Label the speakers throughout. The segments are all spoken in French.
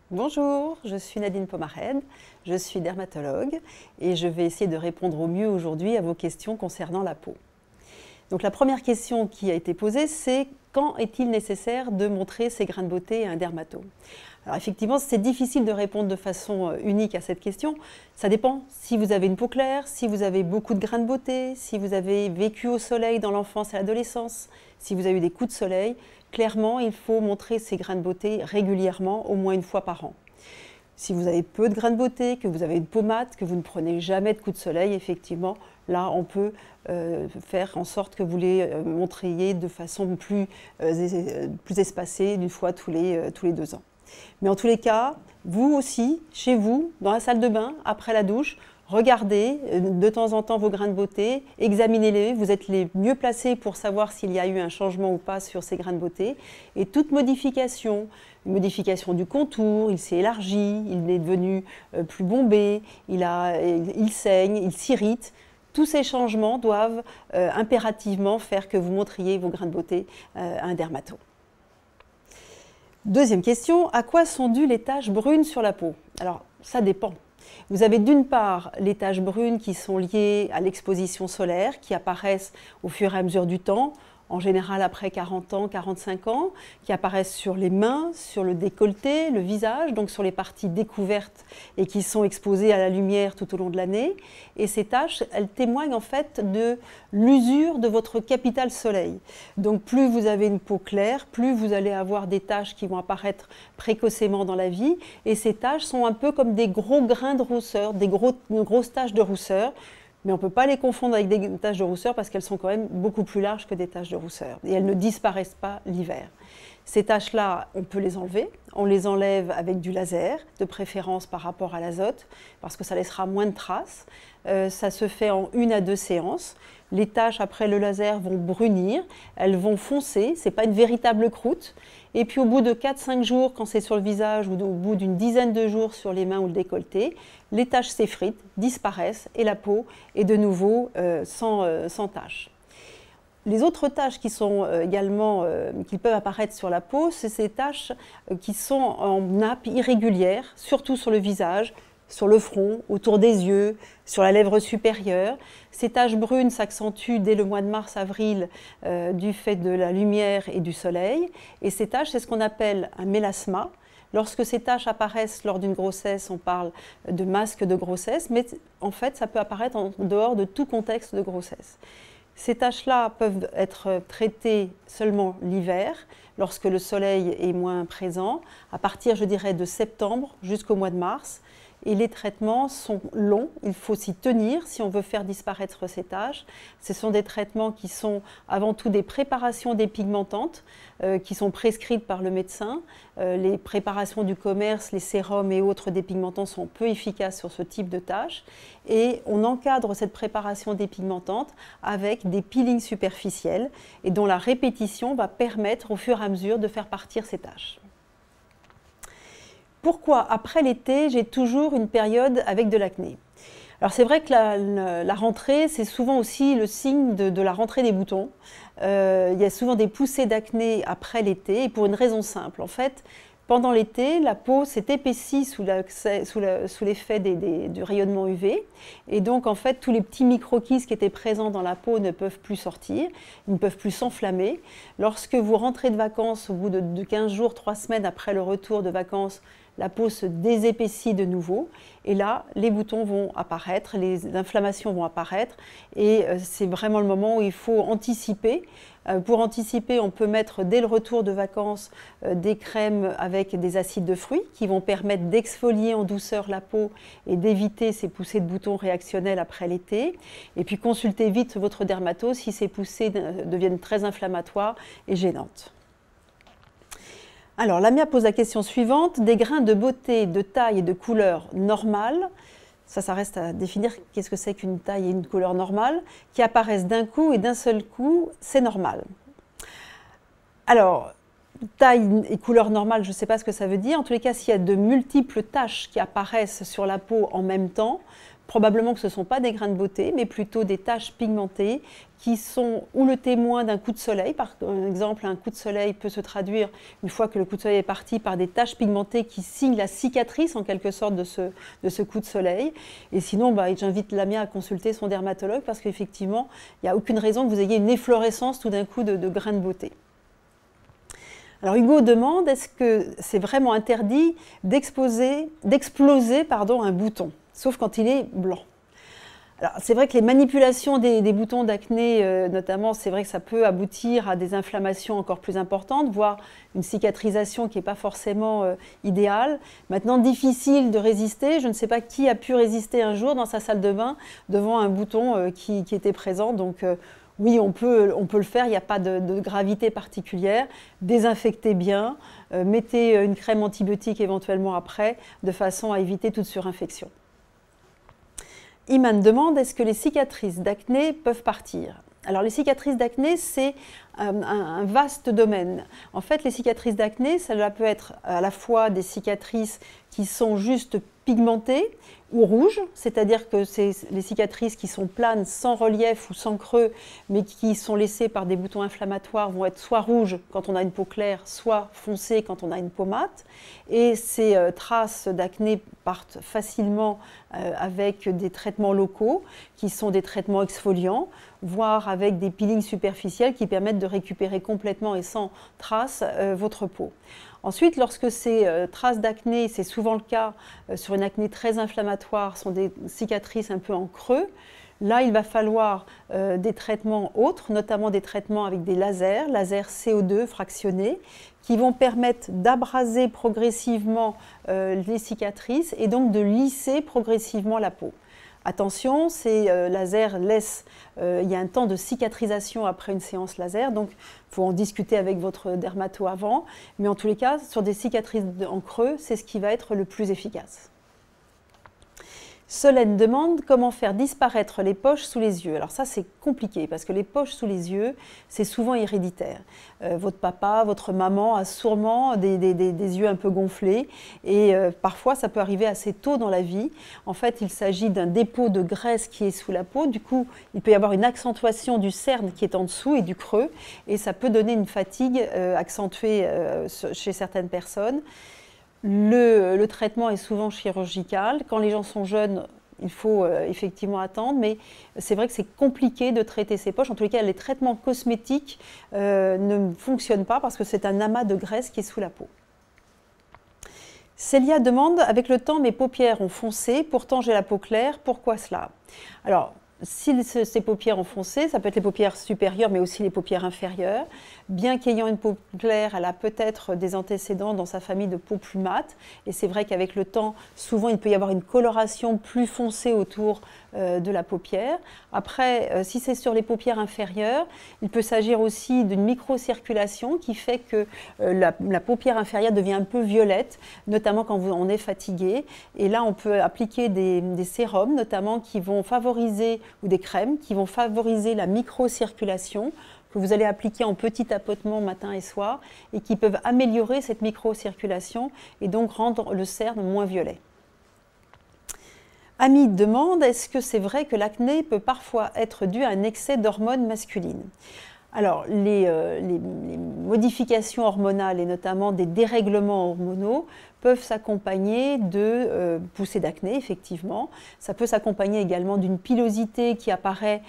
Speaker 1: Bonjour, je suis Nadine Pomarède, je suis dermatologue et je vais essayer de répondre au mieux aujourd'hui à vos questions concernant la peau. Donc la première question qui a été posée, c'est quand est-il nécessaire de montrer ses grains de beauté à un dermato? Alors effectivement, c'est difficile de répondre de façon unique à cette question. Ça dépend si vous avez une peau claire, si vous avez beaucoup de grains de beauté, si vous avez vécu au soleil dans l'enfance et l'adolescence, si vous avez eu des coups de soleil. Clairement, il faut montrer ces grains de beauté régulièrement, au moins une fois par an. Si vous avez peu de grains de beauté, que vous avez une peau mate, que vous ne prenez jamais de coups de soleil, effectivement, là, on peut faire en sorte que vous les montriez de façon plus espacée, d'une fois tous les 2 ans. Mais en tous les cas, vous aussi, chez vous, dans la salle de bain, après la douche, regardez de temps en temps vos grains de beauté, examinez-les, vous êtes les mieux placés pour savoir s'il y a eu un changement ou pas sur ces grains de beauté. Et toute modification, une modification du contour, il s'est élargi, il est devenu plus bombé, il saigne, il s'irrite. Tous ces changements doivent impérativement faire que vous montriez vos grains de beauté à un dermato. Deuxième question, à quoi sont dues les taches brunes sur la peau? Alors, ça dépend. Vous avez d'une part les taches brunes qui sont liées à l'exposition solaire, qui apparaissent au fur et à mesure du temps, en général après 40 ans, 45 ans, qui apparaissent sur les mains, sur le décolleté, le visage, donc sur les parties découvertes et qui sont exposées à la lumière tout au long de l'année. Et ces taches, elles témoignent en fait de l'usure de votre capital soleil. Donc plus vous avez une peau claire, plus vous allez avoir des taches qui vont apparaître précocement dans la vie. Et ces taches sont un peu comme des gros grains de rousseur, des grosses taches de rousseur. Mais on ne peut pas les confondre avec des taches de rousseur parce qu'elles sont quand même beaucoup plus larges que des taches de rousseur. Et elles ne disparaissent pas l'hiver. Ces taches-là, on peut les enlever. On les enlève avec du laser, de préférence par rapport à l'azote, parce que ça laissera moins de traces. Ça se fait en 1 à 2 séances. Les taches, après le laser, vont brunir, elles vont foncer, ce n'est pas une véritable croûte. Et puis au bout de 4-5 jours, quand c'est sur le visage, ou au bout d'une dizaine de jours sur les mains ou le décolleté, les taches s'effritent, disparaissent et la peau est de nouveau sans taches. Les autres taches qui sont également, qui peuvent apparaître sur la peau, c'est ces taches qui sont en nappe irrégulière, surtout sur le visage, sur le front, autour des yeux, sur la lèvre supérieure. Ces taches brunes s'accentuent dès le mois de mars-avril du fait de la lumière et du soleil. Et ces taches, c'est ce qu'on appelle un mélasma. Lorsque ces taches apparaissent lors d'une grossesse, on parle de masque de grossesse, mais en fait, ça peut apparaître en dehors de tout contexte de grossesse. Ces taches-là peuvent être traitées seulement l'hiver, lorsque le soleil est moins présent, à partir, je dirais, de septembre jusqu'au mois de mars. Et les traitements sont longs, il faut s'y tenir si on veut faire disparaître ces taches. Ce sont des traitements qui sont avant tout des préparations dépigmentantes qui sont prescrites par le médecin. Les préparations du commerce, les sérums et autres dépigmentants sont peu efficaces sur ce type de taches. Et on encadre cette préparation dépigmentante avec des peelings superficiels et dont la répétition va permettre au fur et à mesure de faire partir ces taches. Pourquoi, après l'été, j'ai toujours une période avec de l'acné? Alors c'est vrai que la rentrée, c'est souvent aussi le signe de la rentrée des boutons. Il y a souvent des poussées d'acné après l'été, et pour une raison simple. En fait, pendant l'été, la peau s'est épaissie sous l'effet du rayonnement UV. Et donc, en fait, tous les petits microkystes qui étaient présents dans la peau ne peuvent plus sortir, ils ne peuvent plus s'enflammer. Lorsque vous rentrez de vacances, au bout de 15 jours, 3 semaines après le retour de vacances, la peau se désépaissit de nouveau et là, les boutons vont apparaître, les inflammations vont apparaître et c'est vraiment le moment où il faut anticiper. Pour anticiper, on peut mettre dès le retour de vacances des crèmes avec des acides de fruits qui vont permettre d'exfolier en douceur la peau et d'éviter ces poussées de boutons réactionnelles après l'été. Et puis consultez vite votre dermato si ces poussées deviennent très inflammatoires et gênantes. Alors, Lamia pose la question suivante, des grains de beauté, de taille et de couleur normale, ça reste à définir qu'est-ce que c'est qu'une taille et une couleur normale, qui apparaissent d'un coup et d'un seul coup, c'est normal. Alors, taille et couleur normale, je ne sais pas ce que ça veut dire, en tous les cas, s'il y a de multiples taches qui apparaissent sur la peau en même temps, probablement que ce ne sont pas des grains de beauté, mais plutôt des taches pigmentées qui sont ou le témoin d'un coup de soleil. Par exemple, un coup de soleil peut se traduire, une fois que le coup de soleil est parti, par des taches pigmentées qui signent la cicatrice en quelque sorte de ce coup de soleil. Et sinon, j'invite Lamia à consulter son dermatologue parce qu'effectivement, il n'y a aucune raison que vous ayez une efflorescence tout d'un coup de grains de beauté. Alors Hugo demande, est-ce que c'est vraiment interdit d'exploser un bouton, sauf quand il est blanc? Alors c'est vrai que les manipulations des boutons d'acné, notamment, c'est vrai que ça peut aboutir à des inflammations encore plus importantes, voire une cicatrisation qui n'est pas forcément idéale. Maintenant, difficile de résister. Je ne sais pas qui a pu résister un jour dans sa salle de bain devant un bouton qui était présent. Donc oui, on peut le faire, il n'y a pas de gravité particulière. Désinfectez bien, mettez une crème antibiotique éventuellement après, de façon à éviter toute surinfection. Iman demande, est-ce que les cicatrices d'acné peuvent partir? Alors les cicatrices d'acné, c'est un vaste domaine. En fait, les cicatrices d'acné, cela peut être à la fois des cicatrices qui sont juste pigmentées ou rouges, c'est-à-dire que c'est les cicatrices qui sont planes, sans relief ou sans creux, mais qui sont laissées par des boutons inflammatoires, vont être soit rouges quand on a une peau claire, soit foncées quand on a une peau mate. Et ces traces d'acné partent facilement avec des traitements locaux, qui sont des traitements exfoliants, voire avec des peelings superficiels qui permettent de récupérer complètement et sans trace votre peau. Ensuite, lorsque ces traces d'acné, c'est souvent le cas sur une acné très inflammatoire, sont des cicatrices un peu en creux, là il va falloir des traitements autres, notamment des traitements avec des lasers CO2 fractionnés, qui vont permettre d'abraser progressivement les cicatrices et donc de lisser progressivement la peau. Attention, ces lasers laissent, il y a un temps de cicatrisation après une séance laser, donc il faut en discuter avec votre dermato avant, mais en tous les cas, sur des cicatrices en creux, c'est ce qui va être le plus efficace. Solène demande comment faire disparaître les poches sous les yeux. Alors ça c'est compliqué parce que les poches sous les yeux c'est souvent héréditaire. Votre papa, votre maman a sûrement des yeux un peu gonflés et parfois ça peut arriver assez tôt dans la vie. En fait il s'agit d'un dépôt de graisse qui est sous la peau, du coup il peut y avoir une accentuation du cerne qui est en dessous et du creux et ça peut donner une fatigue accentuée chez certaines personnes. Le traitement est souvent chirurgical. Quand les gens sont jeunes, il faut effectivement attendre, mais c'est vrai que c'est compliqué de traiter ces poches. En tous les cas, les traitements cosmétiques ne fonctionnent pas parce que c'est un amas de graisse qui est sous la peau. Célia demande, avec le temps, mes paupières ont foncé, pourtant j'ai la peau claire, pourquoi cela? Alors, si ces paupières ont foncé, ça peut être les paupières supérieures, mais aussi les paupières inférieures. Bien qu'ayant une peau claire, elle a peut-être des antécédents dans sa famille de peau plus mate. Et c'est vrai qu'avec le temps, souvent, il peut y avoir une coloration plus foncée autour de la paupière. Après, si c'est sur les paupières inférieures, il peut s'agir aussi d'une microcirculation qui fait que la paupière inférieure devient un peu violette, notamment quand on est fatigué. Et là, on peut appliquer des sérums, notamment, qui vont favoriser, ou des crèmes, qui vont favoriser la microcirculation, que vous allez appliquer en petit tapotement matin et soir, et qui peuvent améliorer cette microcirculation et donc rendre le cerne moins violet. Ami demande, est-ce que c'est vrai que l'acné peut parfois être dû à un excès d'hormones masculines? Alors, les modifications hormonales et notamment des dérèglements hormonaux peuvent s'accompagner de poussées d'acné, effectivement. Ça peut s'accompagner également d'une pilosité qui apparaît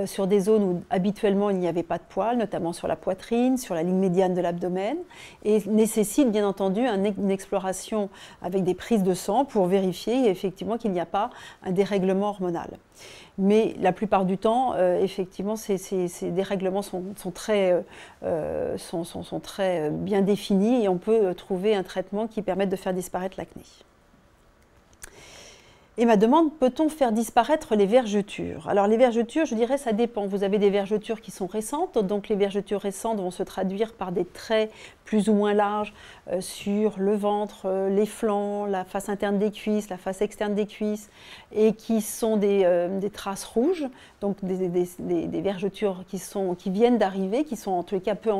Speaker 1: sur des zones où habituellement il n'y avait pas de poils, notamment sur la poitrine, sur la ligne médiane de l'abdomen, et nécessite bien entendu une exploration avec des prises de sang pour vérifier effectivement qu'il n'y a pas un dérèglement hormonal. Mais la plupart du temps, effectivement, ces dérèglements sont très bien définis et on peut trouver un traitement qui permette de faire disparaître l'acné. Et ma demande, peut-on faire disparaître les vergetures? Alors les vergetures, je dirais, ça dépend. Vous avez des vergetures qui sont récentes, donc les vergetures récentes vont se traduire par des traits plus ou moins larges sur le ventre, les flancs, la face interne des cuisses, la face externe des cuisses, et qui sont des traces rouges, donc des vergetures qui viennent d'arriver, qui sont en tous les cas peu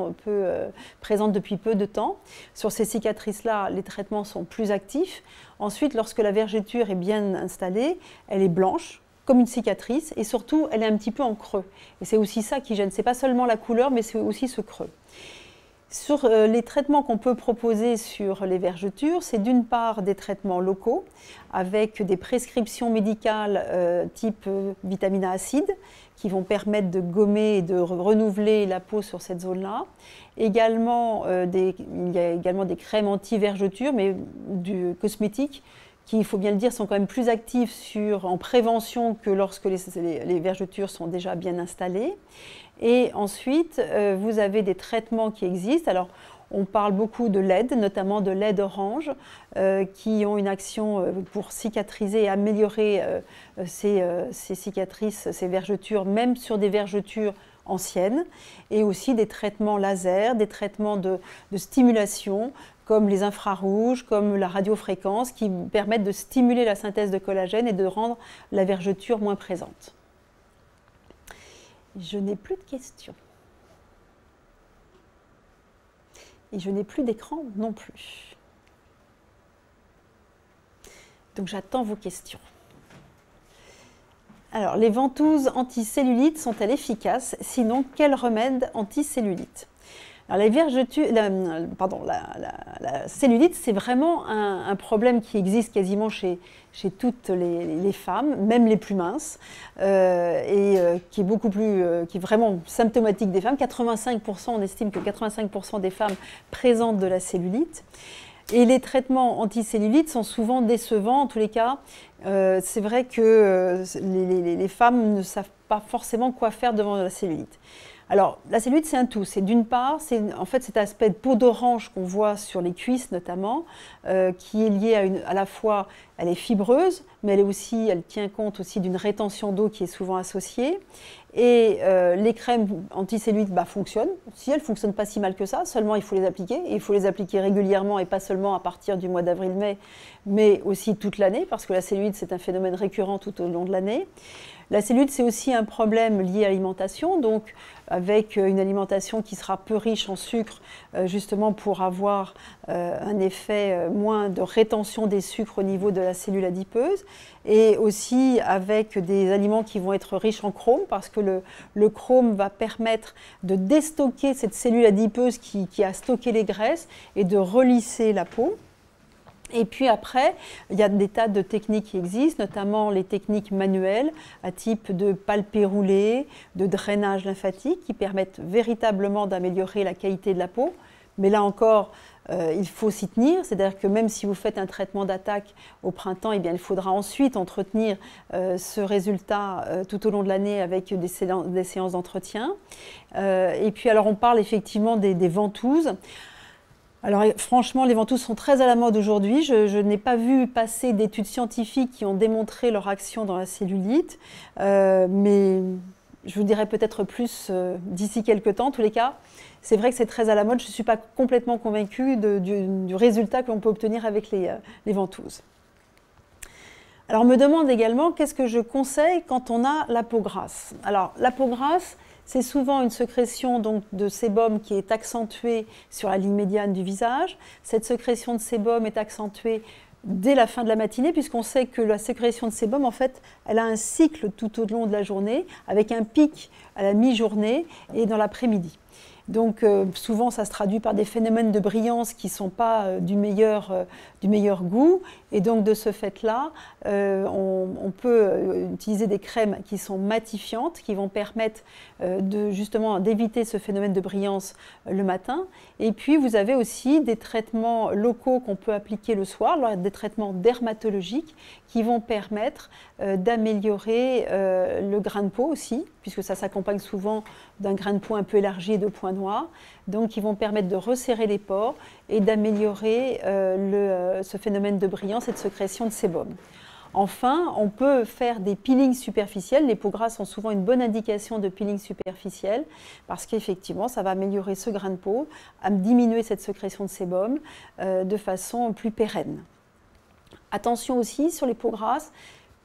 Speaker 1: présentes depuis peu de temps. Sur ces cicatrices-là, les traitements sont plus actifs. Ensuite, lorsque la vergeture est bien installée, elle est blanche, comme une cicatrice, et surtout, elle est un petit peu en creux. Et c'est aussi ça qui gêne. Ce n'est pas seulement la couleur, mais c'est aussi ce creux. Sur les traitements qu'on peut proposer sur les vergetures, c'est d'une part des traitements locaux avec des prescriptions médicales type vitamine A acide qui vont permettre de gommer et de renouveler la peau sur cette zone-là. Également, il y a également des crèmes anti-vergetures, mais du cosmétique, qui, il faut bien le dire, sont quand même plus actives en prévention que lorsque les vergetures sont déjà bien installées. Et ensuite, vous avez des traitements qui existent. Alors, on parle beaucoup de LED, notamment de LED orange, qui ont une action pour cicatriser et améliorer ces cicatrices, ces vergetures, même sur des vergetures anciennes, et aussi des traitements laser, des traitements de stimulation, comme les infrarouges, comme la radiofréquence, qui permettent de stimuler la synthèse de collagène et de rendre la vergeture moins présente. Je n'ai plus de questions. Et je n'ai plus d'écran non plus. Donc j'attends vos questions. Alors, les ventouses anticellulite sont-elles efficaces? Sinon, quel remède anticellulite? Alors, la cellulite, c'est vraiment un problème qui existe quasiment chez toutes les femmes, même les plus minces, qui est vraiment symptomatique des femmes. 85%, on estime que 85% des femmes présentent de la cellulite. Et les traitements anticellulite sont souvent décevants, en tous les cas. C'est vrai que les femmes ne savent pas forcément quoi faire devant la cellulite. Alors, la cellulite, c'est un tout. C'est d'une part, en fait cet aspect de peau d'orange qu'on voit sur les cuisses notamment, qui est lié à la fois, elle est fibreuse, mais elle tient compte aussi d'une rétention d'eau qui est souvent associée. Et les crèmes anticellulites fonctionnent. Si elles ne fonctionnent pas si mal que ça, seulement il faut les appliquer. Et il faut les appliquer régulièrement et pas seulement à partir du mois d'avril-mai, mais aussi toute l'année, parce que la cellulite, c'est un phénomène récurrent tout au long de l'année. La cellulite, c'est aussi un problème lié à l'alimentation, donc avec une alimentation qui sera peu riche en sucre, justement pour avoir un effet moins de rétention des sucres au niveau de la cellule adipeuse, et aussi avec des aliments qui vont être riches en chrome, parce que le chrome va permettre de déstocker cette cellule adipeuse qui a stocké les graisses et de relisser la peau. Et puis après, il y a des tas de techniques qui existent, notamment les techniques manuelles à type de palpé roulé, de drainage lymphatique, qui permettent véritablement d'améliorer la qualité de la peau. Mais là encore, il faut s'y tenir, c'est-à-dire que même si vous faites un traitement d'attaque au printemps, eh bien, il faudra ensuite entretenir ce résultat tout au long de l'année avec des séances d'entretien. Et puis alors on parle effectivement des ventouses. Alors franchement, les ventouses sont très à la mode aujourd'hui. Je n'ai pas vu passer d'études scientifiques qui ont démontré leur action dans la cellulite, mais je vous dirai peut-être plus d'ici quelques temps. En tous les cas, c'est vrai que c'est très à la mode. Je ne suis pas complètement convaincue du résultat que l'on peut obtenir avec les ventouses. Alors on me demande également qu'est-ce que je conseille quand on a la peau grasse. Alors la peau grasse, c'est souvent une sécrétion donc, de sébum qui est accentuée sur la ligne médiane du visage. Cette sécrétion de sébum est accentuée dès la fin de la matinée, puisqu'on sait que la sécrétion de sébum, en fait, elle a un cycle tout au long de la journée, avec un pic à la mi-journée et dans l'après-midi. Donc souvent, ça se traduit par des phénomènes de brillance qui ne sont pas du meilleur goût. Et donc de ce fait-là, on peut utiliser des crèmes qui sont matifiantes, qui vont permettre justement d'éviter ce phénomène de brillance le matin. Et puis vous avez aussi des traitements locaux qu'on peut appliquer le soir, des traitements dermatologiques qui vont permettre d'améliorer le grain de peau aussi, puisque ça s'accompagne souvent d'un grain de peau un peu élargi et de points noirs, donc qui vont permettre de resserrer les pores et d'améliorer ce phénomène de brillance et de sécrétion de sébum. Enfin, on peut faire des peelings superficiels. Les peaux grasses ont souvent une bonne indication de peeling superficiel parce qu'effectivement, ça va améliorer ce grain de peau, à diminuer cette sécrétion de sébum de façon plus pérenne. Attention aussi sur les peaux grasses,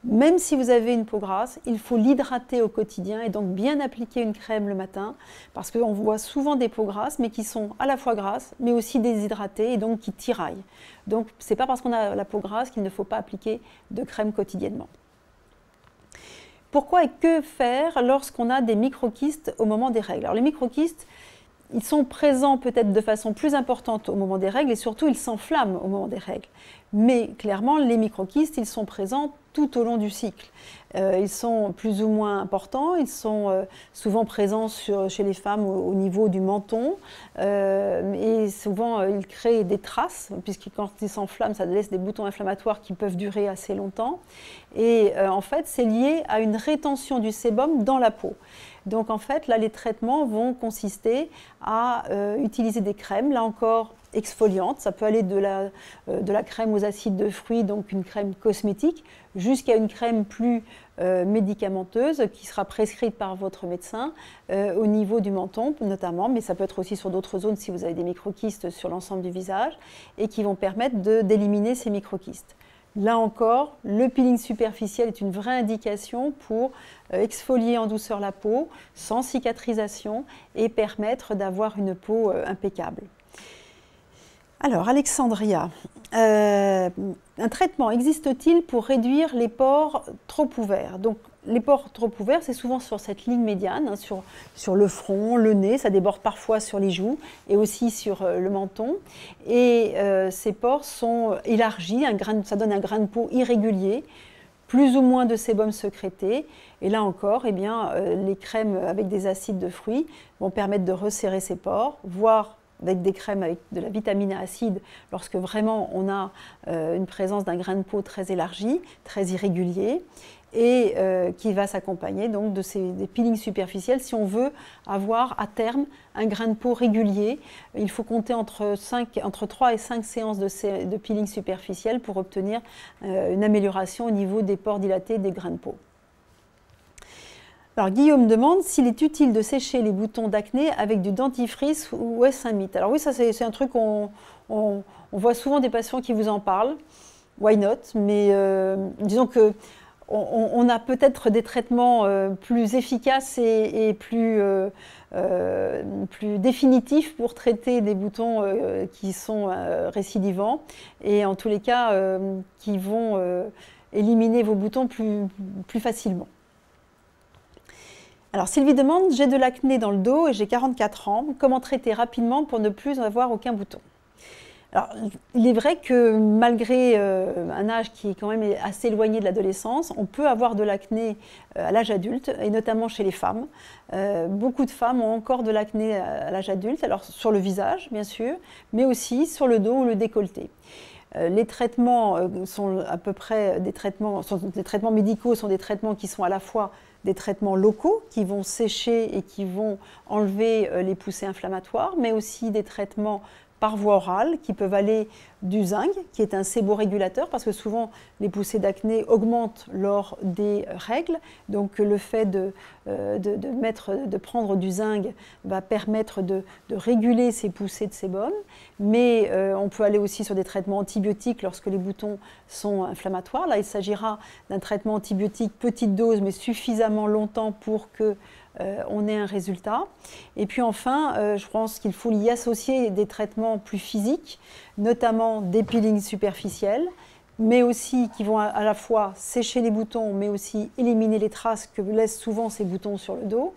Speaker 1: Même si vous avez une peau grasse, il faut l'hydrater au quotidien et donc bien appliquer une crème le matin parce qu'on voit souvent des peaux grasses mais qui sont à la fois grasses mais aussi déshydratées et donc qui tiraillent. Donc ce n'est pas parce qu'on a la peau grasse qu'il ne faut pas appliquer de crème quotidiennement. Pourquoi et que faire lorsqu'on a des microkystes au moment des règles? Alors les microkystes, ils sont présents peut-être de façon plus importante au moment des règles et surtout ils s'enflamment au moment des règles. Mais clairement, les microkystes, ils sont présents tout au long du cycle. Ils sont plus ou moins importants, ils sont souvent présents chez les femmes au niveau du menton et souvent ils créent des traces puisque quand ils s'enflamment, ça laisse des boutons inflammatoires qui peuvent durer assez longtemps. Et en fait, c'est lié à une rétention du sébum dans la peau. Donc en fait, là, les traitements vont consister à utiliser des crèmes, là encore exfoliantes. Ça peut aller de la crème aux acides de fruits, donc une crème cosmétique, jusqu'à une crème plus médicamenteuse qui sera prescrite par votre médecin au niveau du menton notamment, mais ça peut être aussi sur d'autres zones si vous avez des microkystes sur l'ensemble du visage et qui vont permettre d'éliminer ces microkystes. Là encore, le peeling superficiel est une vraie indication pour exfolier en douceur la peau, sans cicatrisation et permettre d'avoir une peau impeccable. Alors, Alexandria, un traitement existe-t-il pour réduire les pores trop ouverts? Donc, les pores trop ouverts, c'est souvent sur cette ligne médiane, hein, sur le front, le nez, ça déborde parfois sur les joues et aussi sur le menton. Et ces pores sont élargis, ça donne un grain de peau irrégulier, plus ou moins de sébum sécrété. Et là encore, eh bien, les crèmes avec des acides de fruits vont permettre de resserrer ces pores, voire avec des crèmes avec de la vitamine A acide, lorsque vraiment on a une présence d'un grain de peau très élargi, très irrégulier, et qui va s'accompagner donc des peelings superficiels. Si on veut avoir à terme un grain de peau régulier, il faut compter entre 3 et 5 séances de peeling superficiel pour obtenir une amélioration au niveau des pores dilatés des grains de peau. Alors Guillaume demande s'il est utile de sécher les boutons d'acné avec du dentifrice ou est-ce un mythe? Alors oui, ça c'est un truc on voit souvent des patients qui vous en parlent. Why not? Mais disons que on a peut-être des traitements plus efficaces et plus définitifs pour traiter des boutons qui sont récidivants et en tous les cas qui vont éliminer vos boutons plus facilement. Alors Sylvie demande, j'ai de l'acné dans le dos et j'ai 44 ans, comment traiter rapidement pour ne plus avoir aucun bouton? Alors, il est vrai que malgré un âge qui est quand même assez éloigné de l'adolescence, on peut avoir de l'acné à l'âge adulte, et notamment chez les femmes. Beaucoup de femmes ont encore de l'acné à l'âge adulte, alors sur le visage bien sûr, mais aussi sur le dos ou le décolleté. Les traitements sont à peu près des traitements médicaux, sont des traitements qui sont à la fois des traitements locaux qui vont sécher et qui vont enlever les poussées inflammatoires, mais aussi des traitements par voie orale qui peuvent aller du zinc, qui est un séborégulateur, parce que souvent les poussées d'acné augmentent lors des règles. Donc le fait de prendre du zinc va permettre de réguler ces poussées de sébum. Mais on peut aller aussi sur des traitements antibiotiques lorsque les boutons sont inflammatoires. Là, il s'agira d'un traitement antibiotique petite dose, mais suffisamment longtemps pour que on ait un résultat. Et puis enfin, je pense qu'il faut y associer des traitements plus physiques, notamment des peelings superficiels, mais aussi qui vont à la fois sécher les boutons, mais aussi éliminer les traces que laissent souvent ces boutons sur le dos.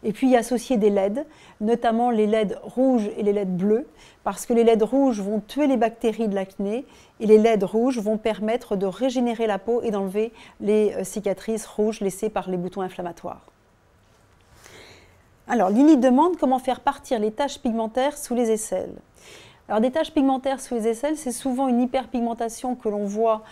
Speaker 1: Et puis y associer des LED, notamment les LED rouges et les LED bleus, parce que les LED rouges vont tuer les bactéries de l'acné et les LED rouges vont permettre de régénérer la peau et d'enlever les cicatrices rouges laissées par les boutons inflammatoires. Alors, Lily demande comment faire partir les taches pigmentaires sous les aisselles. Alors, des taches pigmentaires sous les aisselles, c'est souvent une hyperpigmentation que l'on voit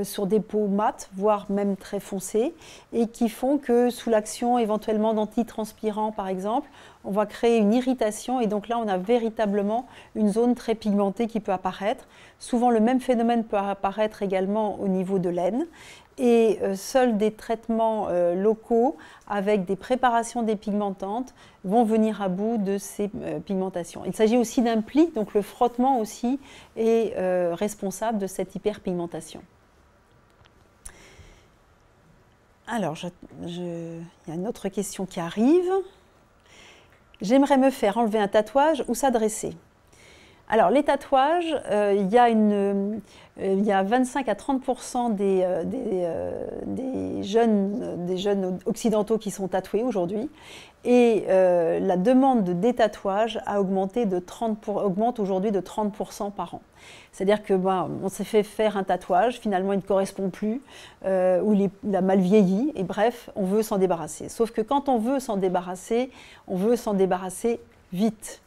Speaker 1: sur des peaux mates, voire même très foncées, et qui font que sous l'action éventuellement d'antitranspirants par exemple, on va créer une irritation et donc là on a véritablement une zone très pigmentée qui peut apparaître. Souvent le même phénomène peut apparaître également au niveau de l'aine. Et seuls des traitements locaux avec des préparations dépigmentantes vont venir à bout de ces pigmentations. Il s'agit aussi d'un pli, donc le frottement aussi est responsable de cette hyperpigmentation. Alors, il y a une autre question qui arrive. J'aimerais me faire enlever un tatouage ou s'adresser. Alors, les tatouages, il y a 25 à 30% des jeunes occidentaux qui sont tatoués aujourd'hui. Et la demande de détatouage a augmenté augmente aujourd'hui de 30% par an. C'est-à-dire que on s'est fait faire un tatouage, finalement il ne correspond plus, ou il a mal vieilli, et bref, on veut s'en débarrasser. Sauf que quand on veut s'en débarrasser vite.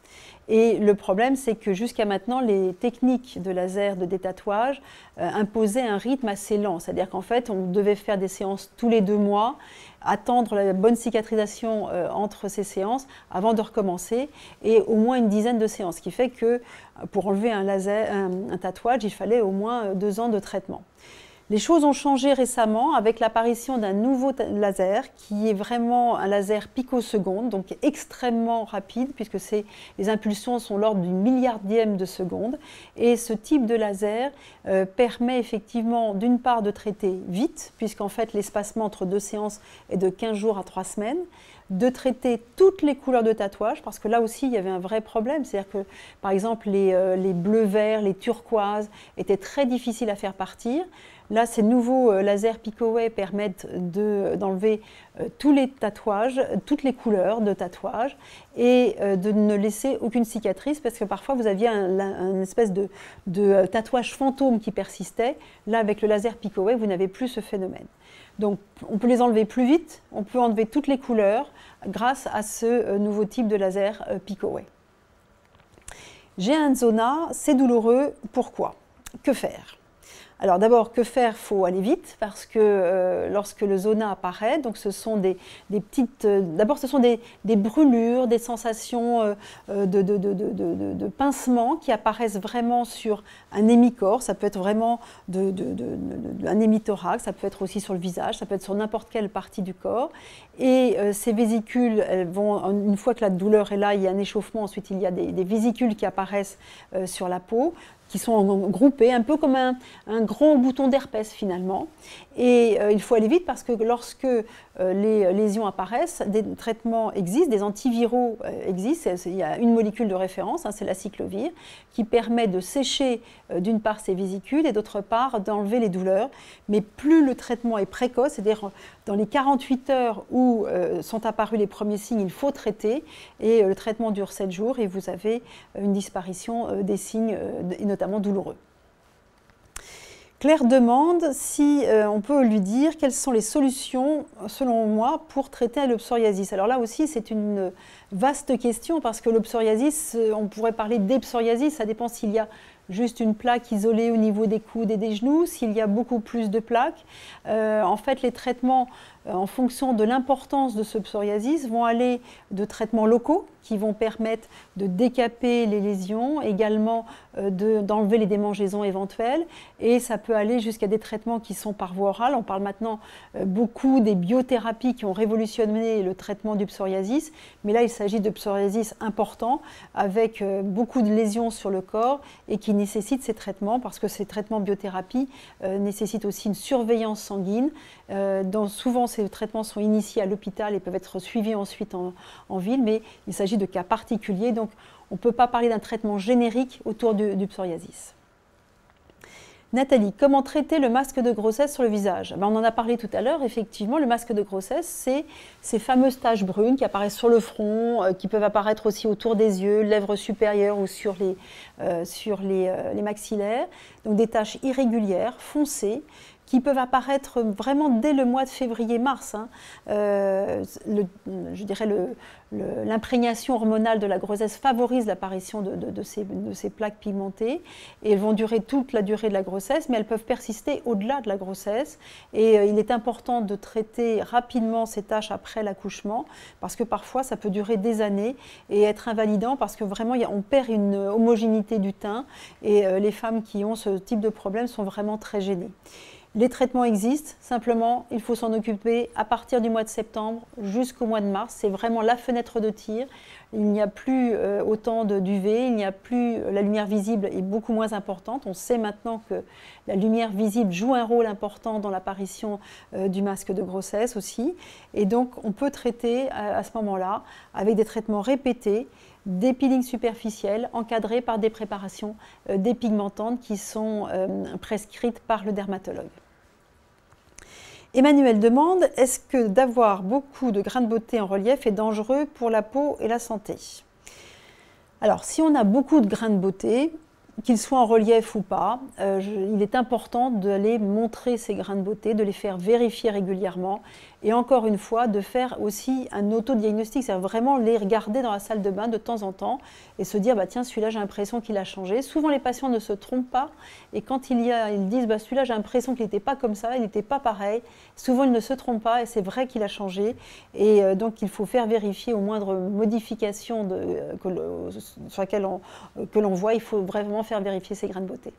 Speaker 1: Et le problème, c'est que jusqu'à maintenant, les techniques de laser de détatouage imposaient un rythme assez lent. C'est-à-dire qu'en fait, on devait faire des séances tous les 2 mois, attendre la bonne cicatrisation entre ces séances avant de recommencer, et au moins une dizaine de séances. Ce qui fait que pour enlever un tatouage, il fallait au moins 2 ans de traitement. Les choses ont changé récemment avec l'apparition d'un nouveau laser qui est vraiment un laser picoseconde, donc extrêmement rapide puisque les impulsions sont l'ordre d'une milliardième de seconde. Et ce type de laser permet effectivement d'une part de traiter vite, puisqu'en fait l'espacement entre 2 séances est de 15 jours à 3 semaines, de traiter toutes les couleurs de tatouage, parce que là aussi il y avait un vrai problème, c'est-à-dire que par exemple les bleus verts, les turquoises étaient très difficiles à faire partir. Là, ces nouveaux lasers Picoway permettent d'enlever tous les tatouages, toutes les couleurs de tatouage, et de ne laisser aucune cicatrice, parce que parfois vous aviez une espèce de tatouage fantôme qui persistait. Là, avec le laser Picoway, vous n'avez plus ce phénomène. Donc, on peut les enlever plus vite, on peut enlever toutes les couleurs grâce à ce nouveau type de laser Picoway. J'ai un zona, c'est douloureux, pourquoi? Que faire? Alors d'abord, que faire? Il faut aller vite parce que lorsque le zona apparaît, donc ce sont des petites... d'abord, ce sont des brûlures, des sensations de pincement qui apparaissent vraiment sur un hémicorps. Ça peut être vraiment un hémithorax, ça peut être aussi sur le visage, ça peut être sur n'importe quelle partie du corps. Et ces vésicules, elles vont, une fois que la douleur est là, il y a un échauffement, ensuite il y a des vésicules qui apparaissent sur la peau, qui sont groupés, un peu comme un grand bouton d'herpès finalement. Et il faut aller vite parce que lorsque les lésions apparaissent, des traitements existent, des antiviraux existent. Il y a une molécule de référence, c'est l'aciclovir, qui permet de sécher d'une part ces vésicules et d'autre part d'enlever les douleurs. Mais plus le traitement est précoce, c'est-à-dire dans les 48 heures où sont apparus les premiers signes, il faut traiter, et le traitement dure 7 jours et vous avez une disparition des signes, et notamment douloureux. Claire demande si on peut lui dire quelles sont les solutions, selon moi, pour traiter le psoriasis. Alors là aussi, c'est une vaste question parce que le psoriasis, on pourrait parler d'épsoriasis, ça dépend s'il y a juste une plaque isolée au niveau des coudes et des genoux, s'il y a beaucoup plus de plaques. En fait, les traitements, en fonction de l'importance de ce psoriasis, vont aller de traitements locaux qui vont permettre de décaper les lésions, également d'enlever les démangeaisons éventuelles, et ça peut aller jusqu'à des traitements qui sont par voie orale. On parle maintenant beaucoup des biothérapies qui ont révolutionné le traitement du psoriasis, mais là il s'agit de psoriasis important avec beaucoup de lésions sur le corps et qui nécessitent ces traitements parce que ces traitements biothérapie nécessitent aussi une surveillance sanguine. Donc souvent ces traitements sont initiés à l'hôpital et peuvent être suivis ensuite en ville, mais il s'agit de cas particuliers, donc on ne peut pas parler d'un traitement générique autour du psoriasis. Nathalie, comment traiter le masque de grossesse sur le visage? On en a parlé tout à l'heure, effectivement, le masque de grossesse, c'est ces fameuses taches brunes qui apparaissent sur le front, qui peuvent apparaître aussi autour des yeux, lèvres supérieures ou sur les maxillaires. Donc des taches irrégulières, foncées, qui peuvent apparaître vraiment dès le mois de février-mars. Je dirais l'imprégnation hormonale de la grossesse favorise l'apparition de ces plaques pigmentées et elles vont durer toute la durée de la grossesse, mais elles peuvent persister au-delà de la grossesse. Et il est important de traiter rapidement ces taches après l'accouchement parce que parfois ça peut durer des années et être invalidant parce que vraiment on perd une homogénéité du teint et les femmes qui ont ce type de problème sont vraiment très gênées. Les traitements existent, simplement il faut s'en occuper à partir du mois de septembre jusqu'au mois de mars. C'est vraiment la fenêtre de tir. il n'y a plus autant d'UV, il n'y a plus, la lumière visible est beaucoup moins importante. On sait maintenant que la lumière visible joue un rôle important dans l'apparition du masque de grossesse aussi. Et donc on peut traiter à ce moment-là avec des traitements répétés, des peelings superficiels encadrés par des préparations dépigmentantes qui sont prescrites par le dermatologue. Emmanuel demande, est-ce que d'avoir beaucoup de grains de beauté en relief est dangereux pour la peau et la santé? Alors, si on a beaucoup de grains de beauté, qu'ils soient en relief ou pas, il est important d'aller montrer ces grains de beauté, de les faire vérifier régulièrement et encore une fois de faire aussi un autodiagnostic, c'est-à-dire vraiment les regarder dans la salle de bain de temps en temps et se dire bah, tiens celui-là j'ai l'impression qu'il a changé. Souvent les patients ne se trompent pas et quand ils disent bah, celui-là j'ai l'impression qu'il n'était pas comme ça, il n'était pas pareil, souvent ils ne se trompent pas et c'est vrai qu'il a changé et donc il faut faire vérifier aux moindres modifications sur lesquelles que l'on voit, il faut vraiment faire vérifier ces grains de beauté.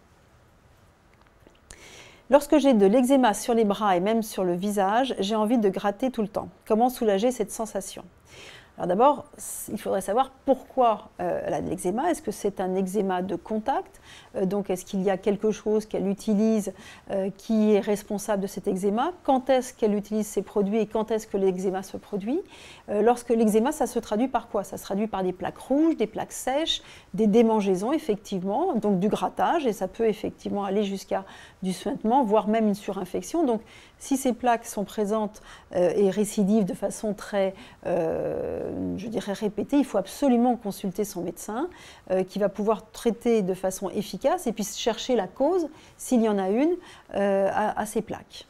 Speaker 1: Lorsque j'ai de l'eczéma sur les bras et même sur le visage, j'ai envie de gratter tout le temps. Comment soulager cette sensation? Alors d'abord, il faudrait savoir pourquoi elle a de l'eczéma. Est-ce que c'est un eczéma de contact? Donc est-ce qu'il y a quelque chose qu'elle utilise qui est responsable de cet eczéma? Quand est-ce qu'elle utilise ces produits et quand est-ce que l'eczéma se produit? Lorsque l'eczéma, ça se traduit par quoi? Ça se traduit par des plaques rouges, des plaques sèches, des démangeaisons effectivement, donc du grattage et ça peut effectivement aller jusqu'à du suintement, voire même une surinfection. Donc si ces plaques sont présentes et récidivent de façon très, je dirais, répétée, il faut absolument consulter son médecin qui va pouvoir traiter de façon efficace et puis chercher la cause, s'il y en a une, à ces plaques.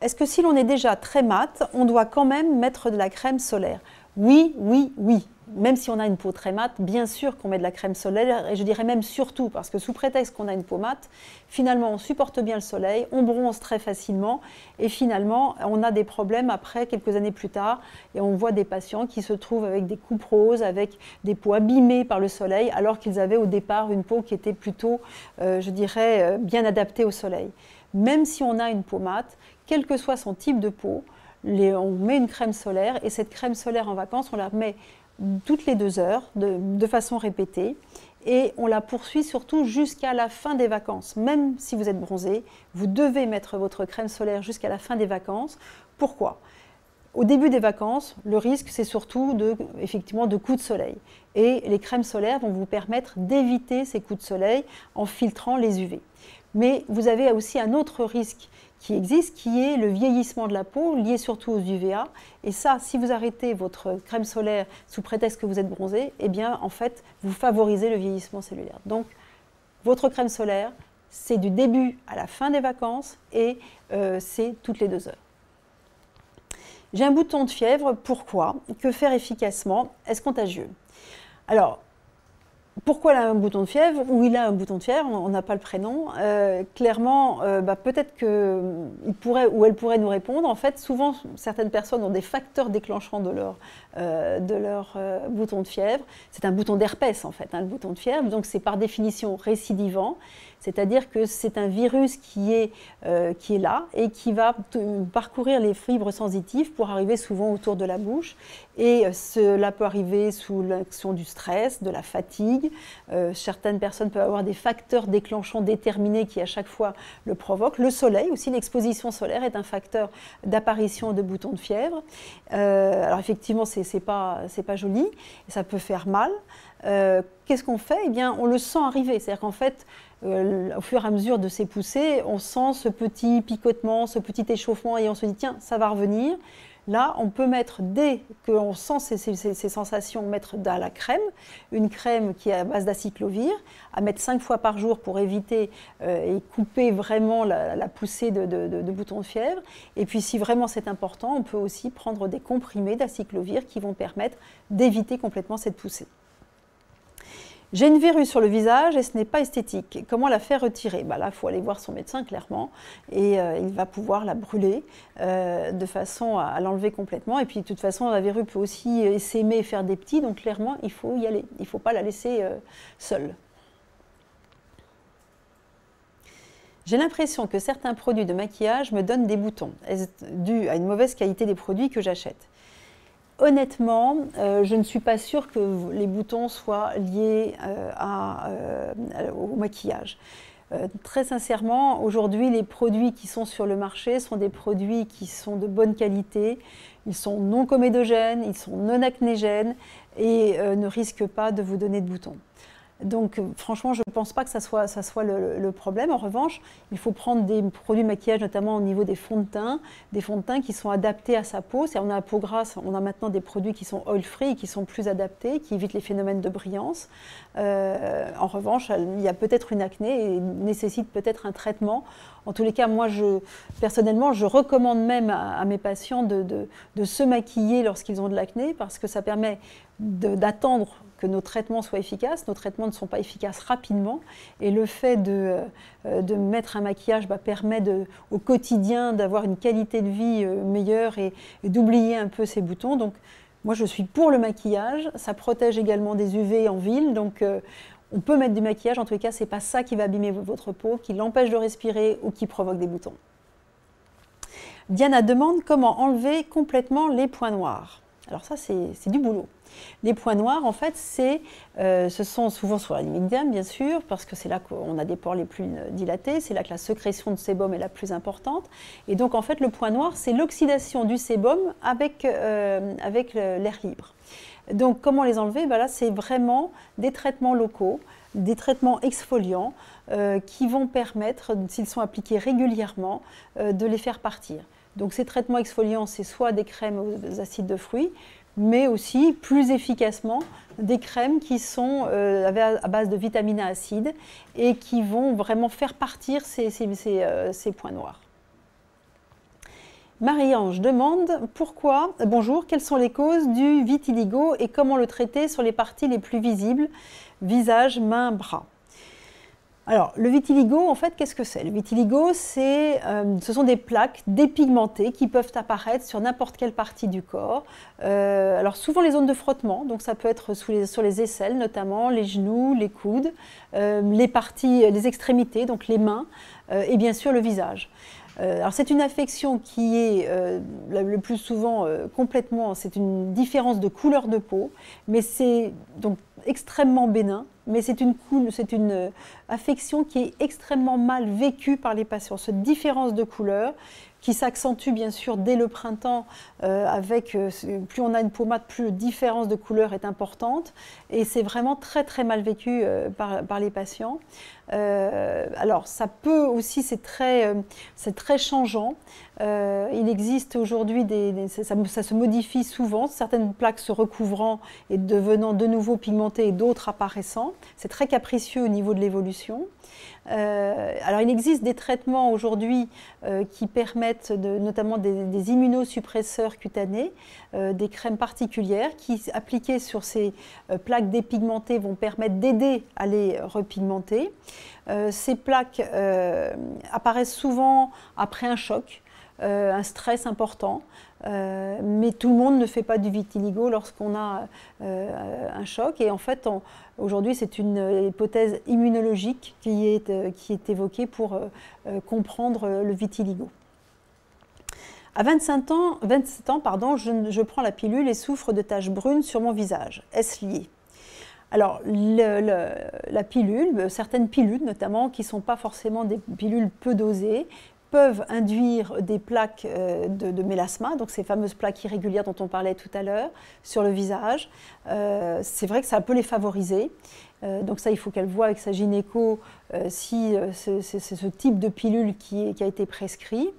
Speaker 1: Est-ce que si l'on est déjà très mat, on doit quand même mettre de la crème solaire? Oui, oui, oui. Même si on a une peau très mate, bien sûr qu'on met de la crème solaire, et je dirais même surtout, parce que sous prétexte qu'on a une peau mate, finalement on supporte bien le soleil, on bronze très facilement, et finalement on a des problèmes après, quelques années plus tard, et on voit des patients qui se trouvent avec des coupes roses, avec des peaux abîmées par le soleil, alors qu'ils avaient au départ une peau qui était plutôt, je dirais, bien adaptée au soleil. Même si on a une peau mate, quel que soit son type de peau, on met une crème solaire, et cette crème solaire en vacances, on la met toutes les 2 heures, de façon répétée, et on la poursuit surtout jusqu'à la fin des vacances. Même si vous êtes bronzé, vous devez mettre votre crème solaire jusqu'à la fin des vacances. Pourquoi? Au début des vacances, le risque, c'est surtout effectivement de coups de soleil. Et les crèmes solaires vont vous permettre d'éviter ces coups de soleil en filtrant les UV. Mais vous avez aussi un autre risque qui existe, qui est le vieillissement de la peau, lié surtout aux UVA. Et ça, si vous arrêtez votre crème solaire sous prétexte que vous êtes bronzé, eh bien, en fait, vous favorisez le vieillissement cellulaire. Donc, votre crème solaire, c'est du début à la fin des vacances et c'est toutes les 2 heures. J'ai un bouton de fièvre, pourquoi? Que faire efficacement? Est-ce contagieux? Alors, pourquoi elle a un bouton de fièvre ou il a un bouton de fièvre, on n'a pas le prénom. Clairement, peut-être qu'il pourrait ou elle pourrait nous répondre. En fait, souvent, certaines personnes ont des facteurs déclenchants de leur bouton de fièvre. C'est un bouton d'herpès, en fait, hein, le bouton de fièvre. Donc, c'est par définition récidivant. C'est-à-dire que c'est un virus qui est là et qui va parcourir les fibres sensitives pour arriver souvent autour de la bouche. Et cela peut arriver sous l'action du stress, de la fatigue. Certaines personnes peuvent avoir des facteurs déclenchants déterminés qui à chaque fois le provoquent. Le soleil aussi, l'exposition solaire est un facteur d'apparition de boutons de fièvre. Alors effectivement, c'est pas joli, et ça peut faire mal. Qu'est-ce qu'on fait? Eh bien, on le sent arriver. C'est-à-dire qu'en fait, au fur et à mesure de ces poussées, on sent ce petit picotement, ce petit échauffement et on se dit tiens, ça va revenir. Là, on peut mettre, dès qu'on sent ces sensations, mettre de la crème, une crème qui est à base d'acyclovir, à mettre 5 fois par jour pour éviter et couper vraiment la poussée de boutons de fièvre. Et puis, si vraiment c'est important, on peut aussi prendre des comprimés d'acyclovir qui vont permettre d'éviter complètement cette poussée. J'ai une verrue sur le visage et ce n'est pas esthétique. Comment la faire retirer? Là, il faut aller voir son médecin, clairement, et il va pouvoir la brûler de façon à l'enlever complètement. Et puis, de toute façon, la verrue peut aussi essaimer et faire des petits, donc clairement, il faut y aller. Il ne faut pas la laisser seule. J'ai l'impression que certains produits de maquillage me donnent des boutons. Est-ce dû à une mauvaise qualité des produits que j'achète? Honnêtement, je ne suis pas sûre que les boutons soient liés au maquillage. Très sincèrement, aujourd'hui, les produits qui sont sur le marché sont des produits qui sont de bonne qualité. Ils sont non comédogènes, ils sont non acnégènes et ne risquent pas de vous donner de boutons. Donc franchement, je ne pense pas que ça soit le problème. En revanche, il faut prendre des produits de maquillage, notamment au niveau des fonds de teint qui sont adaptés à sa peau. Si on a la peau grasse, on a maintenant des produits qui sont oil-free, qui sont plus adaptés, qui évitent les phénomènes de brillance. En revanche, il y a peut-être une acné et nécessite peut-être un traitement. En tous les cas, moi, personnellement, je recommande même à mes patients de se maquiller lorsqu'ils ont de l'acné parce que ça permet d'attendre que nos traitements soient efficaces. Nos traitements ne sont pas efficaces rapidement et le fait de mettre un maquillage permet au quotidien d'avoir une qualité de vie meilleure et d'oublier un peu ces boutons. Donc moi je suis pour le maquillage, ça protège également des UV en ville, donc on peut mettre du maquillage, en tous les cas ce n'est pas ça qui va abîmer votre peau, qui l'empêche de respirer ou qui provoque des boutons. Diana demande comment enlever complètement les points noirs. Alors ça c'est du boulot. Les points noirs, en fait, ce sont souvent sur la limite d'âme, bien sûr, parce que c'est là qu'on a des pores les plus dilatés, c'est là que la sécrétion de sébum est la plus importante. Et donc, en fait, le point noir, c'est l'oxydation du sébum avec l'air libre. Donc, comment les enlever? Là, c'est vraiment des traitements locaux, des traitements exfoliants qui vont permettre, s'ils sont appliqués régulièrement, de les faire partir. Donc, ces traitements exfoliants, c'est soit des crèmes aux acides de fruits, mais aussi plus efficacement des crèmes qui sont à base de vitamine A acide et qui vont vraiment faire partir ces points noirs. Marie-Ange demande bonjour, quelles sont les causes du vitiligo et comment le traiter sur les parties les plus visibles, visage, mains, bras. Alors, le vitiligo, en fait, qu'est-ce que c'est? Le vitiligo, ce sont des plaques dépigmentées qui peuvent apparaître sur n'importe quelle partie du corps. Alors, souvent les zones de frottement, donc ça peut être sur les aisselles notamment, les genoux, les coudes, les extrémités, donc les mains, et bien sûr le visage. Alors c'est une affection qui est le plus souvent c'est une différence de couleur de peau, mais c'est donc extrêmement bénin, mais c'est une affection qui est extrêmement mal vécue par les patients. Cette différence de couleur qui s'accentue bien sûr dès le printemps plus on a une peau mate, plus la différence de couleur est importante et c'est vraiment très très mal vécu par les patients. Alors ça peut aussi, c'est très changeant. Il existe aujourd'hui, ça se modifie souvent, certaines plaques se recouvrant et devenant de nouveau pigmentées et d'autres apparaissant. C'est très capricieux au niveau de l'évolution. Alors il existe des traitements aujourd'hui qui permettent notamment des immunosuppresseurs cutanés, des crèmes particulières qui, appliquées sur ces plaques dépigmentées, vont permettre d'aider à les repigmenter. Ces plaques apparaissent souvent après un choc, un stress important, mais tout le monde ne fait pas du vitiligo lorsqu'on a un choc. Et en fait, aujourd'hui, c'est une hypothèse immunologique qui est évoquée pour comprendre le vitiligo. À 27 ans, je prends la pilule et souffre de taches brunes sur mon visage. Est-ce lié? Alors, la pilule, certaines pilules notamment, qui ne sont pas forcément des pilules peu dosées, peuvent induire des plaques de mélasma, donc ces fameuses plaques irrégulières dont on parlait tout à l'heure, sur le visage. C'est vrai que ça peut les favoriser. Donc ça, il faut qu'elle voie avec sa gynéco si c'est ce type de pilule qui a été prescrit.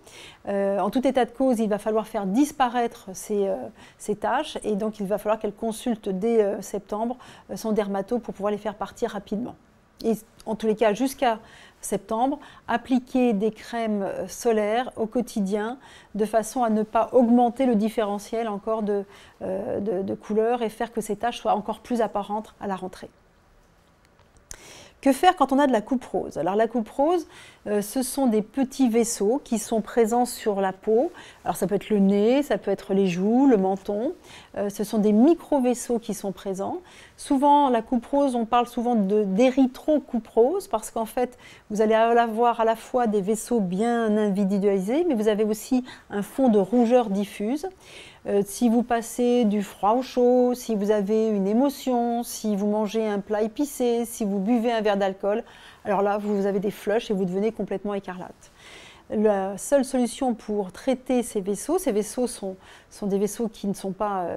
Speaker 1: En tout état de cause, il va falloir faire disparaître ces taches et donc il va falloir qu'elle consulte dès septembre son dermato pour pouvoir les faire partir rapidement. Et en tous les cas, jusqu'à septembre, appliquer des crèmes solaires au quotidien de façon à ne pas augmenter le différentiel encore de couleur et faire que ces taches soient encore plus apparentes à la rentrée. Que faire quand on a de la coupe rose? Alors la coupe rose, ce sont des petits vaisseaux qui sont présents sur la peau. Alors ça peut être le nez, ça peut être les joues, le menton. Ce sont des micro-vaisseaux qui sont présents. Souvent, la coupe rose, on parle souvent d'érythro-coupe rose parce qu'en fait, vous allez avoir à la fois des vaisseaux bien individualisés, mais vous avez aussi un fond de rougeur diffuse. Si vous passez du froid au chaud, si vous avez une émotion, si vous mangez un plat épicé, si vous buvez un verre d'alcool, alors là, vous avez des flushs et vous devenez complètement écarlate. La seule solution pour traiter ces vaisseaux sont des vaisseaux qui ne sont pas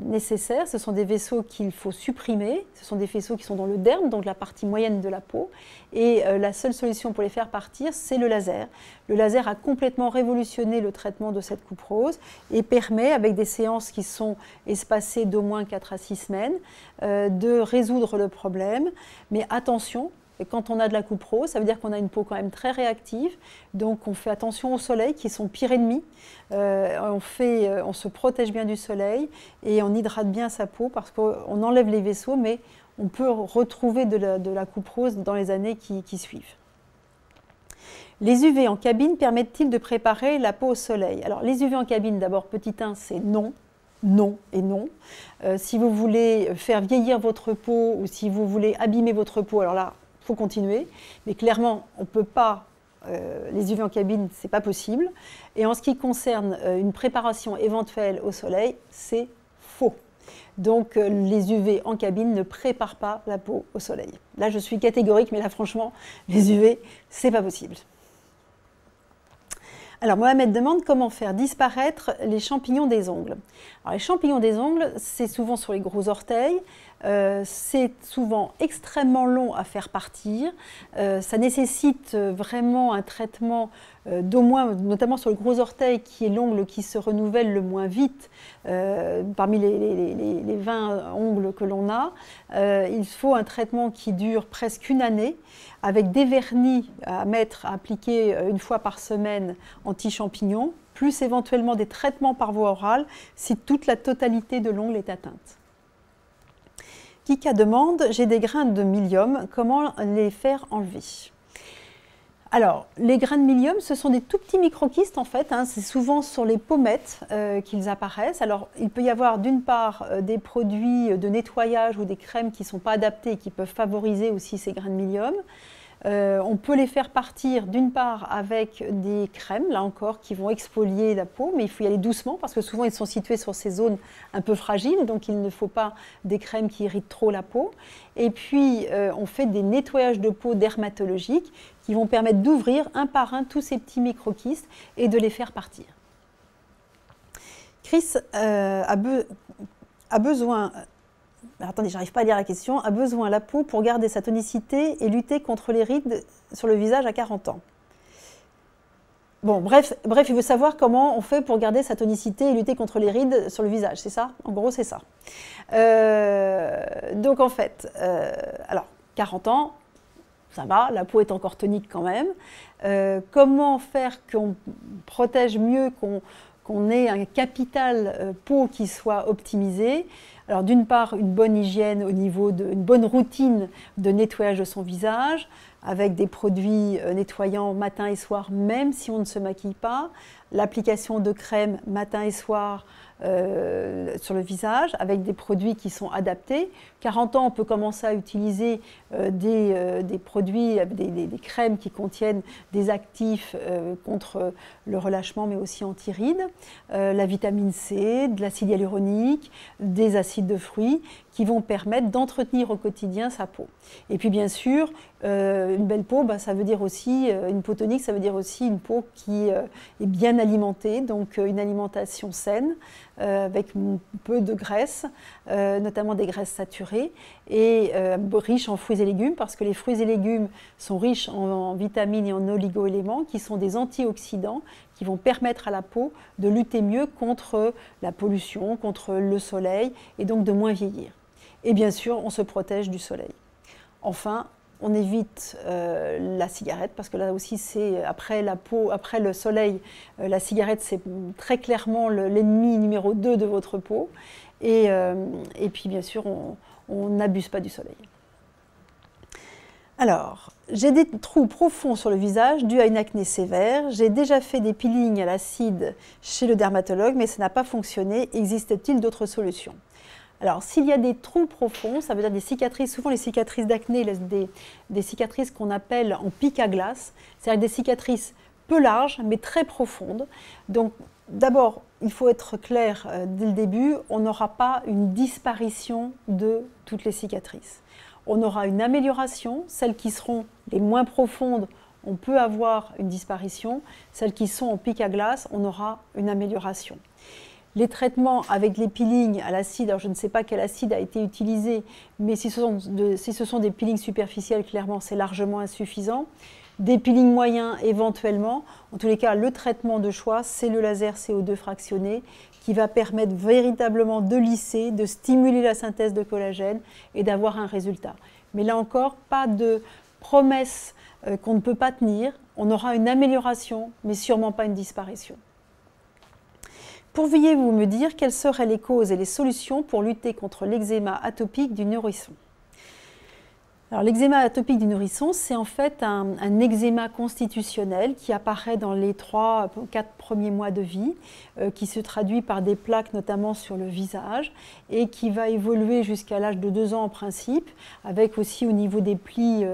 Speaker 1: nécessaires, ce sont des vaisseaux qu'il faut supprimer, ce sont des vaisseaux qui sont dans le derme, donc la partie moyenne de la peau, et la seule solution pour les faire partir, c'est le laser. Le laser a complètement révolutionné le traitement de cette coupe rose et permet, avec des séances qui sont espacées d'au moins 4 à 6 semaines, de résoudre le problème, mais attention. Et quand on a de la coupe rose, ça veut dire qu'on a une peau quand même très réactive, donc on fait attention au soleil qui est son pire ennemi, on se protège bien du soleil et on hydrate bien sa peau parce qu'on enlève les vaisseaux, mais on peut retrouver de la coupe rose dans les années qui suivent. Les UV en cabine permettent-ils de préparer la peau au soleil? Alors les UV en cabine, d'abord petit 1, c'est non. Non et non. Si vous voulez faire vieillir votre peau ou si vous voulez abîmer votre peau, alors là, il faut continuer, mais clairement, on ne peut pas, les UV en cabine, ce n'est pas possible. Et en ce qui concerne une préparation éventuelle au soleil, c'est faux. Donc les UV en cabine ne préparent pas la peau au soleil. Là, je suis catégorique, mais là, franchement, les UV, ce n'est pas possible. Alors, Mohamed demande comment faire disparaître les champignons des ongles. Alors, les champignons des ongles, c'est souvent sur les gros orteils, c'est souvent extrêmement long à faire partir, ça nécessite vraiment un traitement d'au moins, notamment sur le gros orteil qui est l'ongle qui se renouvelle le moins vite parmi les 20 ongles que l'on a. Il faut un traitement qui dure presque une année avec des vernis à appliquer une fois par semaine anti-champignons, plus éventuellement des traitements par voie orale si toute la totalité de l'ongle est atteinte. Kika demande, j'ai des grains de mylium, comment les faire enlever? Alors, les grains de mylium, ce sont des tout petits microquistes en fait, hein, c'est souvent sur les pommettes qu'ils apparaissent. Alors, il peut y avoir d'une part des produits de nettoyage ou des crèmes qui ne sont pas adaptés et qui peuvent favoriser aussi ces grains de mylium. On peut les faire partir d'une part avec des crèmes, là encore, qui vont exfolier la peau, mais il faut y aller doucement parce que souvent ils sont situés sur ces zones un peu fragiles, donc il ne faut pas des crèmes qui irritent trop la peau. Et puis on fait des nettoyages de peau dermatologiques qui vont permettre d'ouvrir un par un tous ces petits microquistes et de les faire partir. Chris a besoin... Attendez, j'arrive pas à lire la question. A besoin la peau pour garder sa tonicité et lutter contre les rides sur le visage à 40 ans. Bon, bref, il veut savoir comment on fait pour garder sa tonicité et lutter contre les rides sur le visage, c'est ça? En gros, c'est ça. Donc en fait, alors 40 ans, ça va, la peau est encore tonique quand même. Comment faire qu'on protège mieux, qu'on ait un capital peau qui soit optimisé? Alors d'une part, une bonne hygiène au niveau d'une bonne routine de nettoyage de son visage, avec des produits nettoyants matin et soir, même si on ne se maquille pas, l'application de crème matin et soir sur le visage, avec des produits qui sont adaptés. 40 ans, on peut commencer à utiliser des produits, des crèmes qui contiennent des actifs contre le relâchement, mais aussi anti-rides, la vitamine C, de l'acide hyaluronique, des acides de fruits, qui vont permettre d'entretenir au quotidien sa peau. Et puis bien sûr, une belle peau, ça veut dire aussi, une peau tonique, ça veut dire aussi une peau qui est bien alimentée, donc une alimentation saine, avec peu de graisse, notamment des graisses saturées, et riche en fruits et légumes, parce que les fruits et légumes sont riches en vitamines et en oligo-éléments, qui sont des antioxydants, qui vont permettre à la peau de lutter mieux contre la pollution, contre le soleil, et donc de moins vieillir. Et bien sûr, on se protège du soleil. Enfin, on évite la cigarette, parce que là aussi, c'est après la peau, après le soleil, la cigarette, c'est très clairement l'ennemi numéro 2 de votre peau. Et puis, bien sûr, on n'abuse pas du soleil. Alors, j'ai des trous profonds sur le visage dus à une acné sévère. J'ai déjà fait des peelings à l'acide chez le dermatologue, mais ça n'a pas fonctionné. Existe-t-il d'autres solutions? Alors, s'il y a des trous profonds, ça veut dire des cicatrices, souvent les cicatrices d'acné, des cicatrices qu'on appelle en pic à glace, c'est-à-dire des cicatrices peu larges, mais très profondes. Donc, d'abord, il faut être clair dès le début, on n'aura pas une disparition de toutes les cicatrices. On aura une amélioration, celles qui seront les moins profondes, on peut avoir une disparition, celles qui sont en pic à glace, on aura une amélioration. Les traitements avec les peelings à l'acide, alors je ne sais pas quel acide a été utilisé, mais si ce sont des peelings superficiels, clairement c'est largement insuffisant. Des peelings moyens éventuellement, en tous les cas le traitement de choix c'est le laser CO2 fractionné qui va permettre véritablement de lisser, de stimuler la synthèse de collagène et d'avoir un résultat. Mais là encore, pas de promesse qu'on ne peut pas tenir, on aura une amélioration mais sûrement pas une disparition. Pourriez-vous me dire quelles seraient les causes et les solutions pour lutter contre l'eczéma atopique du nourrisson? Alors l'eczéma atopique du nourrisson, c'est en fait un eczéma constitutionnel qui apparaît dans les 3-4 premiers mois de vie, qui se traduit par des plaques notamment sur le visage et qui va évoluer jusqu'à l'âge de 2 ans en principe, avec aussi au niveau des plis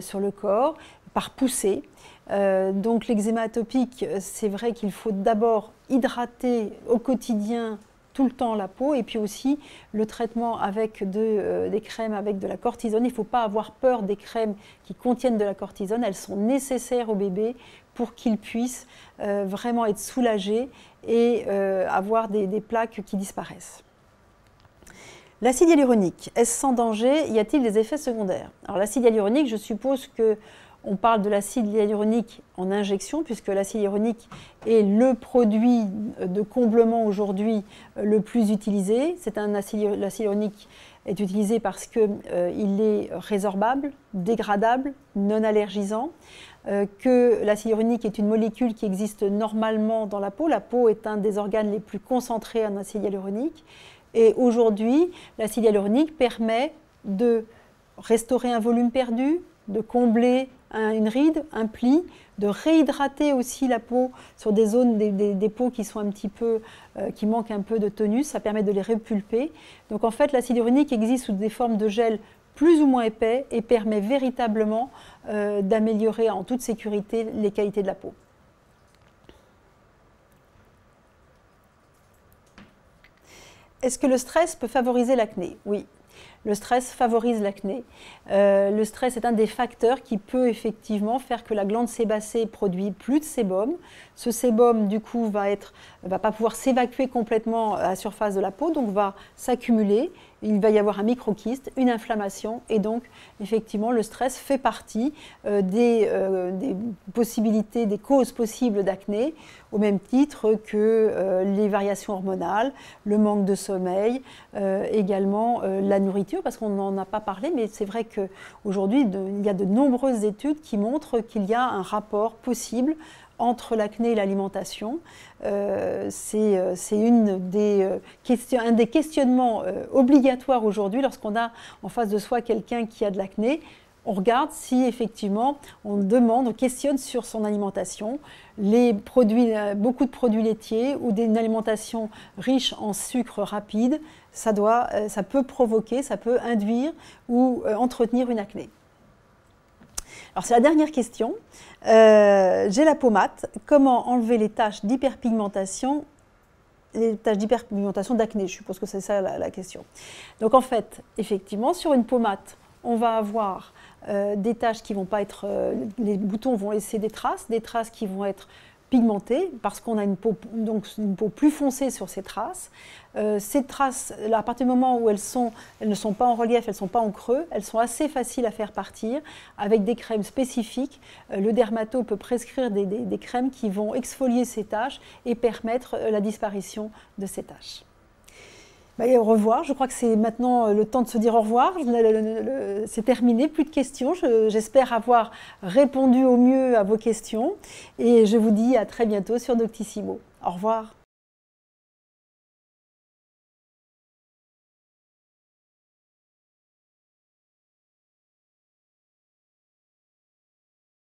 Speaker 1: sur le corps, par poussée. Donc l'eczéma atopique, c'est vrai qu'il faut d'abord hydrater au quotidien tout le temps la peau et puis aussi le traitement avec des crèmes avec de la cortisone. Il ne faut pas avoir peur des crèmes qui contiennent de la cortisone, elles sont nécessaires au bébé pour qu'il puisse vraiment être soulagé et avoir des plaques qui disparaissent. L'acide hyaluronique, est-ce sans danger? Y a-t-il des effets secondaires? Alors l'acide hyaluronique, je suppose que on parle de l'acide hyaluronique en injection, puisque l'acide hyaluronique est le produit de comblement aujourd'hui le plus utilisé. L'acide hyaluronique est utilisé parce qu'il est résorbable, dégradable, non allergisant, que l'acide hyaluronique est une molécule qui existe normalement dans la peau. La peau est un des organes les plus concentrés en acide hyaluronique. Et aujourd'hui, l'acide hyaluronique permet de restaurer un volume perdu, de combler une ride, un pli, de réhydrater aussi la peau sur des zones des peaux qui sont un petit peu, qui manquent un peu de tonus, ça permet de les repulper. Donc en fait l'acide hyaluronique existe sous des formes de gel plus ou moins épais et permet véritablement d'améliorer en toute sécurité les qualités de la peau. Est-ce que le stress peut favoriser l'acné? Oui. Le stress favorise l'acné. Le stress est un des facteurs qui peut effectivement faire que la glande sébacée produit plus de sébum. Ce sébum, du coup, va pas pouvoir s'évacuer complètement à la surface de la peau, donc va s'accumuler. Il va y avoir un microkyste, une inflammation, et donc, effectivement, le stress fait partie des possibilités, des causes possibles d'acné, au même titre que les variations hormonales, le manque de sommeil, également la nourriture, parce qu'on n'en a pas parlé, mais c'est vrai qu'aujourd'hui, il y a de nombreuses études qui montrent qu'il y a un rapport possible entre l'acné et l'alimentation. C'est un des questionnements obligatoires aujourd'hui lorsqu'on a en face de soi quelqu'un qui a de l'acné. On regarde si effectivement on demande, on questionne sur son alimentation, beaucoup de produits laitiers ou une alimentation riche en sucre rapide, ça peut provoquer, ça peut induire ou entretenir une acné. Alors c'est la dernière question. J'ai la peau mate. Comment enlever les taches d'hyperpigmentation d'acné? Je suppose que c'est ça la question. Donc en fait, effectivement, sur une peau mate, on va avoir des taches qui vont pas être... les boutons vont laisser des traces qui vont être pigmentées parce qu'on a une peau plus foncée sur ces traces. Ces traces, à partir du moment où elles ne sont pas en relief, elles ne sont pas en creux, elles sont assez faciles à faire partir avec des crèmes spécifiques. Le dermato peut prescrire des crèmes qui vont exfolier ces taches et permettre la disparition de ces taches. Au revoir, je crois que c'est maintenant le temps de se dire au revoir, c'est terminé, plus de questions, j'espère avoir répondu au mieux à vos questions et je vous dis à très bientôt sur Doctissimo. Au revoir.